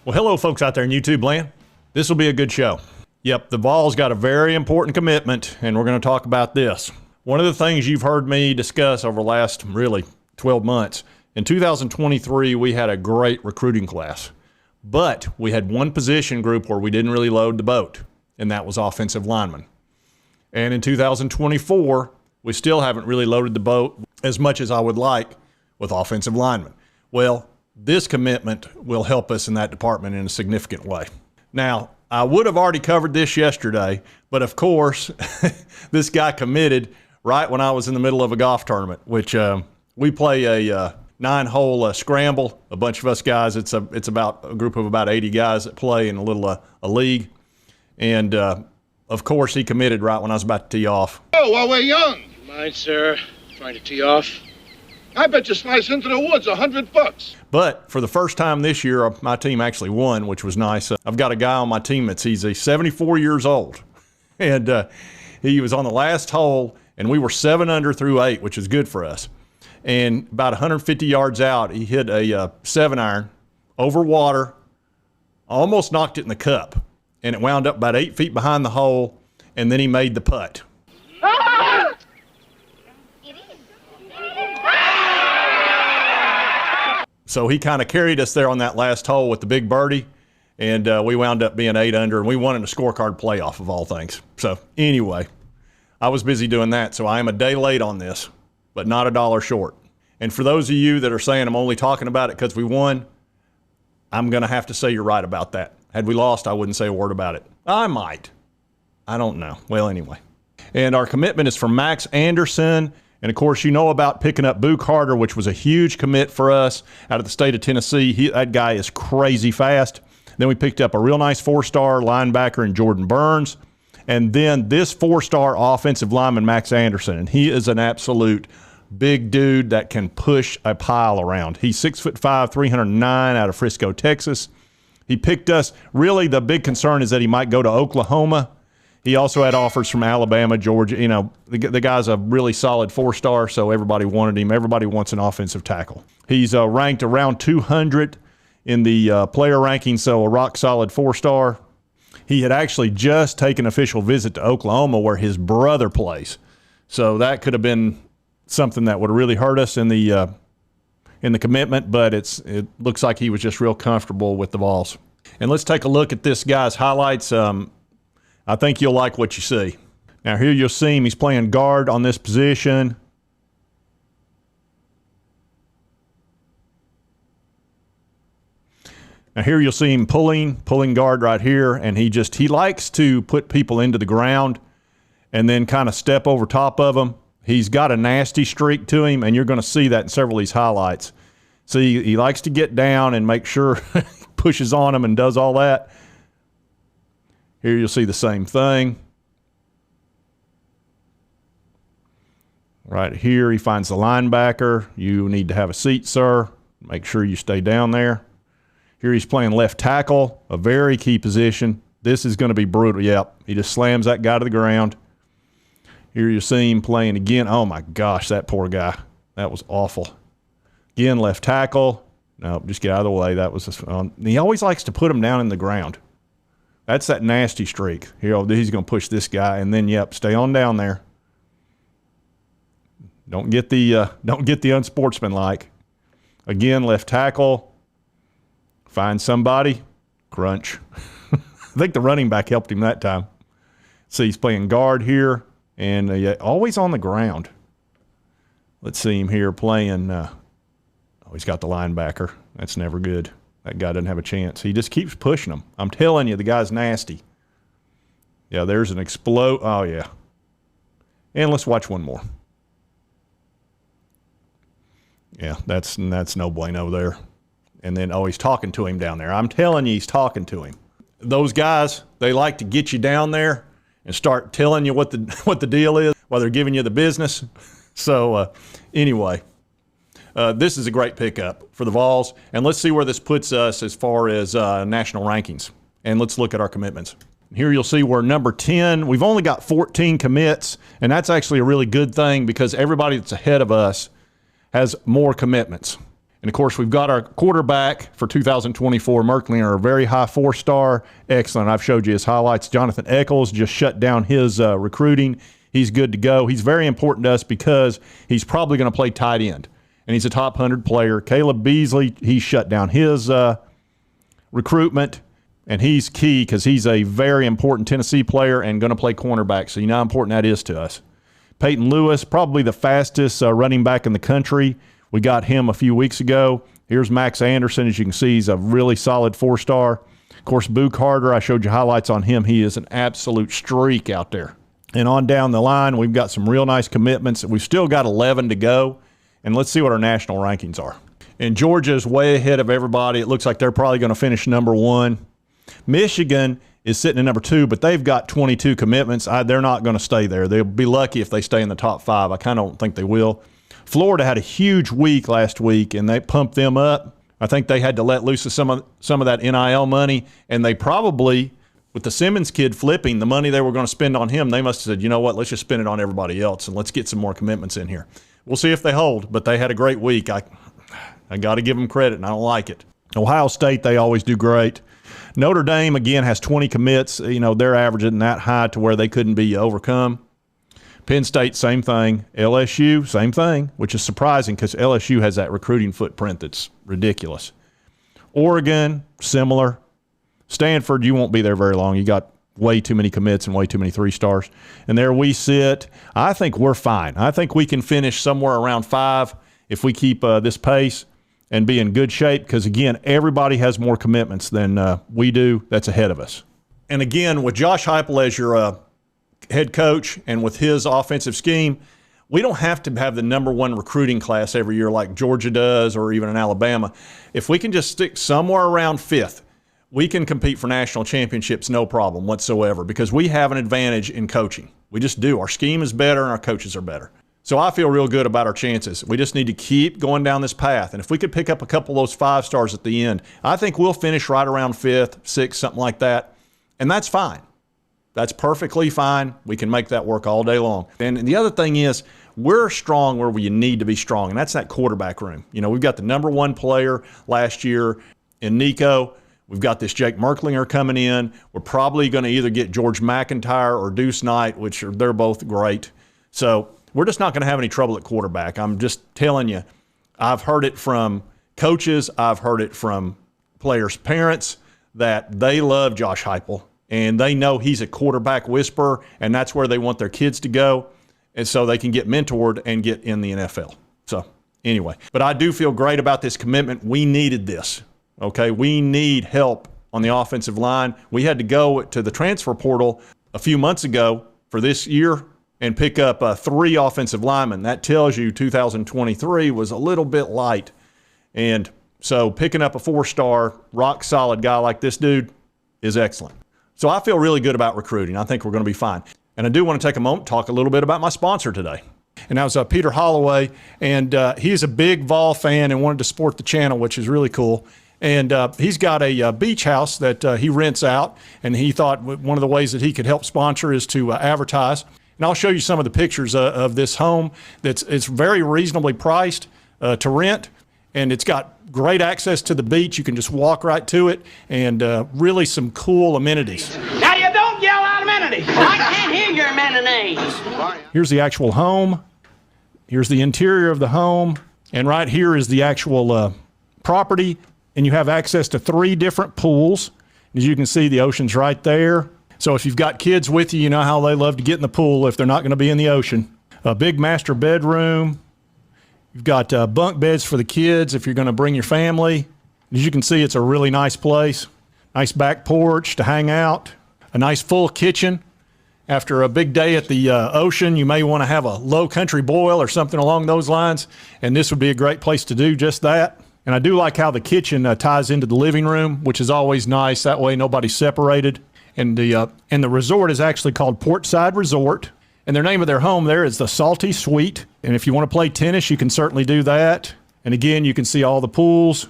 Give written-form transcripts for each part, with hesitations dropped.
Well, hello, folks out there in YouTube land. This will be a good show. Yep, the Vols got a very important commitment, and we're going to talk about this. One of the things you've heard me discuss over the last, really, 12 months, in 2023, we had a great recruiting class. But we had one position group where we didn't really load the boat, and that was offensive linemen. And in 2024, we still haven't really loaded the boat as much as I would like with offensive linemen. Well, this commitment will help us in that department in a significant way. Now, I would have already covered this yesterday, but of course, this guy committed right when I was in the middle of a golf tournament, which we play a 9-hole scramble. A bunch of us guys, it's about a group of about 80 guys that play in a little a league. And of course, he committed right when I was about to tee off. Oh, while we're young. Mind, sir, trying to tee off? I bet you slice into the woods $100. But for the first time this year, my team actually won, which was nice. I've got a guy on my team he's 74 years old. And he was on the last hole, and we were 7 under through 8, which is good for us. And about 150 yards out, he hit a 7-iron over water, almost knocked it in the cup. And it wound up about 8 feet behind the hole, and then he made the putt. So he kind of carried us there on that last hole with the big birdie, and we wound up being 8 under, and we won in a scorecard playoff of all things. So anyway, I was busy doing that, so I am a day late on this, but not $1 short. And for those of you that are saying I'm only talking about it because we won, I'm going to have to say you're right about that. Had we lost, I wouldn't say a word about it. I might. I don't know. Well, anyway. And our commitment is from Max Anderson. And, of course, you know about picking up Boo Carter, which was a huge commit for us out of the state of Tennessee. That guy is crazy fast. Then we picked up a real nice 4-star linebacker in Jordan Burns. And then this 4-star offensive lineman, Max Anderson. And he is an absolute big dude that can push a pile around. He's 6'5", 309 out of Frisco, Texas. He picked us. Really, the big concern is that he might go to Oklahoma. He also had offers from Alabama, Georgia. You know, the guy's a really solid 4-star, so everybody wanted him. Everybody wants an offensive tackle. He's ranked around 200 in the player ranking, so a rock-solid 4-star. He had actually just taken an official visit to Oklahoma where his brother plays. So that could have been something that would have really hurt us in the commitment, but it looks like he was just real comfortable with the Vols. And let's take a look at this guy's highlights. I think you'll like what you see. Now here you'll see him. He's playing guard on this position. Now here you'll see him pulling guard right here, and he likes to put people into the ground and then kind of step over top of them. He's got a nasty streak to him, and you're going to see that in several of these highlights. See, he likes to get down and make sure he pushes on them and does all that. Here you'll see the same thing. Right here, he finds the linebacker. You need to have a seat, sir. Make sure you stay down there. Here he's playing left tackle, a very key position. This is going to be brutal. Yep, he just slams that guy to the ground. Here you see him playing again. Oh, my gosh, that poor guy. That was awful. Again, left tackle. No, just get out of the way. That was he always likes to put him down in the ground. That's that nasty streak. Here, he's going to push this guy, and then, yep, stay on down there. Don't get the unsportsmanlike. Again, left tackle. Find somebody. Crunch. I think the running back helped him that time. See, he's playing guard here, and always on the ground. Let's see him here playing. He's got the linebacker. That's never good. That guy doesn't have a chance. He just keeps pushing him. I'm telling you, the guy's nasty. Yeah, there's an explode. Oh, yeah. And let's watch one more. Yeah, that's no bueno there. And then, he's talking to him down there. I'm telling you, he's talking to him. Those guys, they like to get you down there and start telling you what the deal is, while they're giving you the business. So, anyway. This is a great pickup for the Vols, and let's see where this puts us as far as national rankings. And let's look at our commitments. Here you'll see we're number 10. We've only got 14 commits, and that's actually a really good thing because everybody that's ahead of us has more commitments. And, of course, we've got our quarterback for 2024, Merklinger, a very high 4-star. Excellent. I've showed you his highlights. Jonathan Eccles just shut down his recruiting. He's good to go. He's very important to us because he's probably going to play tight end, and he's a top 100 player. Caleb Beasley, he shut down his recruitment, and he's key because he's a very important Tennessee player and going to play cornerback, so you know how important that is to us. Peyton Lewis, probably the fastest running back in the country. We got him a few weeks ago. Here's Max Anderson. As you can see, he's a really solid 4-star. Of course, Boo Carter, I showed you highlights on him. He is an absolute streak out there. And on down the line, we've got some real nice commitments. We've still got 11 to go. And let's see what our national rankings are. And Georgia is way ahead of everybody. It looks like they're probably going to finish number 1. Michigan is sitting at number 2, but they've got 22 commitments. They're not going to stay there. They'll be lucky if they stay in the top 5. I kind of don't think they will. Florida had a huge week last week, and they pumped them up. I think they had to let loose of some of that NIL money, and they probably, with the Simmons kid flipping, the money they were going to spend on him, they must have said, you know what, let's just spend it on everybody else, and let's get some more commitments in here. We'll see if they hold, but they had a great week. I got to give them credit, and I don't like it. Ohio State, they always do great. Notre Dame, again, has 20 commits. You know, they're averaging that high to where they couldn't be overcome. Penn State, same thing. LSU, same thing, which is surprising because LSU has that recruiting footprint that's ridiculous. Oregon, similar. Stanford, you won't be there very long. You got way too many commits and way too many 3-stars. And there we sit. I think we're fine. I think we can finish somewhere around 5 if we keep this pace and be in good shape because, again, everybody has more commitments than we do. That's ahead of us. And, again, with Josh Heupel as your head coach and with his offensive scheme, we don't have to have the number 1 recruiting class every year like Georgia does or even in Alabama. If we can just stick somewhere around 5th, we can compete for national championships no problem whatsoever because we have an advantage in coaching. We just do. Our scheme is better and our coaches are better. So I feel real good about our chances. We just need to keep going down this path. And if we could pick up a couple of those 5-stars at the end, I think we'll finish right around 5th, 6th, something like that. And that's fine. That's perfectly fine. We can make that work all day long. And the other thing is we're strong where we need to be strong, and that's that quarterback room. You know, we've got the number 1 player last year in Nico. We've got this Jake Merklinger coming in. We're probably going to either get George McIntyre or Deuce Knight, they're both great. So we're just not going to have any trouble at quarterback. I'm just telling you, I've heard it from coaches. I've heard it from players' parents that they love Josh Heupel. And they know he's a quarterback whisperer, and that's where they want their kids to go, and so they can get mentored and get in the NFL. So anyway, but I do feel great about this commitment. We needed this, okay? We need help on the offensive line. We had to go to the transfer portal a few months ago for this year and pick up 3 offensive linemen. That tells you 2023 was a little bit light. And so picking up a 4-star, rock-solid guy like this dude is excellent. So I feel really good about recruiting. I think we're going to be fine. And I do want to take a moment to talk a little bit about my sponsor today. And that was Peter Holloway. And he's a big Vol fan and wanted to support the channel, which is really cool. And he's got a beach house that he rents out. And he thought one of the ways that he could help sponsor is to advertise. And I'll show you some of the pictures of this home. It's very reasonably priced to rent. And it's got great access to the beach. You can just walk right to it, and really some cool amenities. Now you don't yell out amenities. I can't hear your amenities. Here's the actual home. Here's the interior of the home. And right here is the actual property. And you have access to 3 different pools. As you can see, the ocean's right there. So if you've got kids with you, you know how they love to get in the pool if they're not going to be in the ocean. A big master bedroom. You've got bunk beds for the kids if you're going to bring your family. As you can see, it's a really nice place. Nice back porch to hang out. A nice full kitchen. After a big day at the ocean, you may want to have a low country boil or something along those lines, and this would be a great place to do just that. And I do like how the kitchen ties into the living room, which is always nice. That way nobody's separated. And the resort is actually called Portside Resort. And their name of their home there is the Salty Suite. And if you want to play tennis, you can certainly do that. And again, you can see all the pools,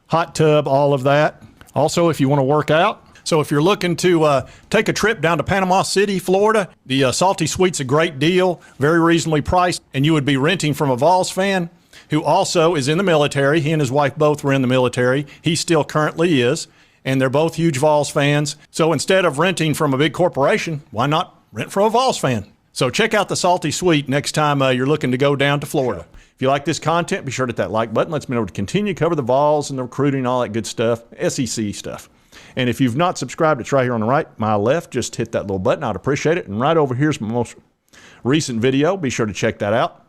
hot tub, all of that. Also, if you want to work out. So if you're looking to take a trip down to Panama City, Florida, the Salty Suite's a great deal, very reasonably priced, and you would be renting from a Vols fan. who also is in the military. He and his wife both were in the military. He still currently is, and they're both huge Vols fans. So instead of renting from a big corporation, why not rent from a Vols fan? So check out the Salty Sweet next time you're looking to go down to Florida. If you like this content, be sure to hit that like button. Let's me know to continue to cover the Vols and the recruiting and all that good stuff, SEC stuff. And if you've not subscribed, it's right here on the right, my left. Just hit that little button. I'd appreciate it. And right over here's my most recent video. Be sure to check that out.